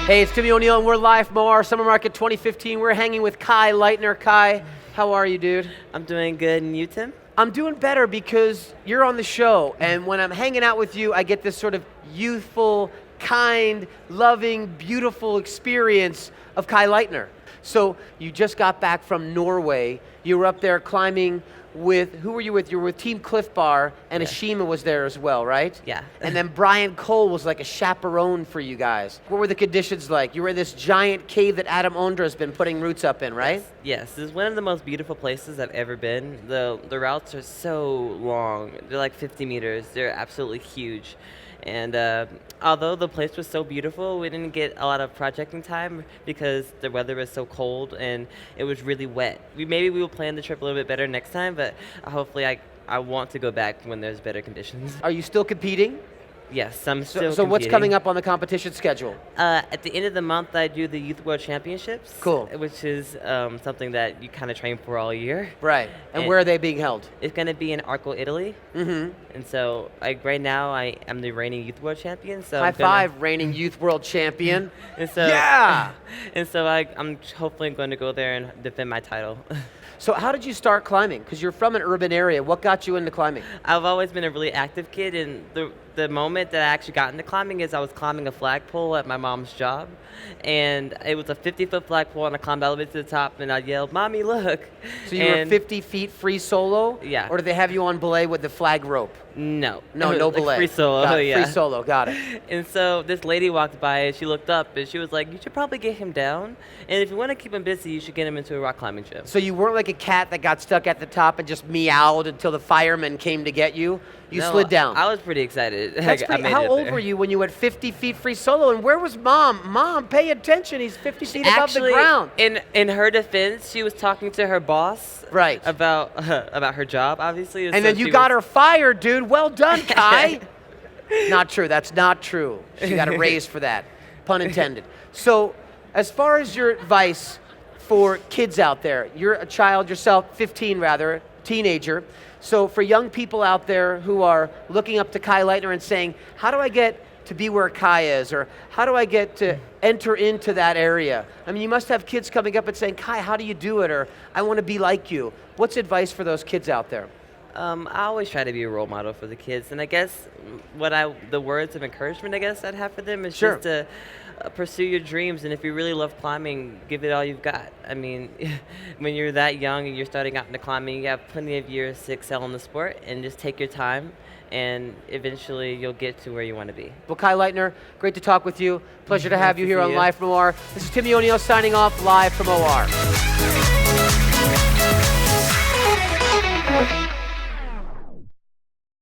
Hey, it's Timmy O'Neill, and we're live from OR Summer Market 2015. We're hanging with Kai Lightner. Kai, how are you, dude? I'm doing good, and you, Tim? I'm doing better because you're on the show, and when I'm hanging out with you, I get this sort of youthful, kind, loving, beautiful experience of Kai Lightner. So you just got back from Norway. You were up there climbing with, who were you with? You were with Team Cliff Bar, and Yeah. Ashima was there as well, right? Yeah. And then Brian Cole was like a chaperone for you guys. What were the conditions like? You were in this giant cave that Adam Ondra has been putting roots up in, right? Yes, this is one of the most beautiful places I've ever been. The routes are so long. They're like 50 meters. They're absolutely huge. And although the place was so beautiful, we didn't get a lot of projecting time because the weather was so cold and it was really wet. Maybe we will plan the trip a little bit better next time, but hopefully I want to go back when there's better conditions. Are you still competing? Yes, I'm still So what's competing. coming up on the competition schedule? At the end of the month, I do the Youth World Championships. Cool. Which is something that you kind of train for all year. Right. And And- where are they being held? It's going to be in Arco, Italy. Mm-hmm. And so right now, I am the reigning Youth World Champion. So High I'm gonna- five, reigning youth world champion. And so, Yeah! And so I'm hopefully going to go there and defend my title. So how did you start climbing? Because you're from an urban area. What got you into climbing? I've always been a really active kid, and the moment that I actually got into climbing is I was climbing a flagpole at my mom's job, and it was a 50-foot flagpole, and I climbed all the way to the top, and I yelled, "Mommy, look!" So you were 50 feet free solo? Yeah. Or did they have you on belay with the flag rope? No. No Like belay. Free solo, Got it. yeah. Free solo, got it. And so this lady walked by and she looked up and she was like, "You should probably get him down. And if you want to keep him busy, you should get him into a rock climbing gym." So you weren't like a cat that got stuck at the top and just meowed until the firemen came to get you? You No, slid down. I was pretty excited. That's I pretty, made how it old there. were you when you went 50 feet free solo? And where was Mom? Mom, pay attention. He's 50 feet above the Actually, ground. in her defense, she was talking to her boss Right. about her job, obviously. And so then you she got was- her fired, dude. Well done, Kai. Not true. That's not true. She got a raise for that. Pun intended. So, as far as your advice for kids out there, you're a child yourself, 15 rather, teenager. So for young people out there who are looking up to Kai Lightner and saying, how do I get to be where Kai is? Or how do I get to enter into that area? I mean, you must have kids coming up and saying, Kai, how do you do it? Or I want to be like you. What's advice for those kids out there? I always try to be a role model for the kids, and I guess the words of encouragement I guess I'd have for them is Sure. just to pursue your dreams, and if you really love climbing, give it all you've got. I mean, when you're that young and you're starting out into climbing, you have plenty of years to excel in the sport, and just take your time, and eventually you'll get to where you want to be. Well, Kai Lightner, great to talk with you. Pleasure to have Nice you to here see on you. Live from OR. This is Timmy O'Neill signing off live from OR.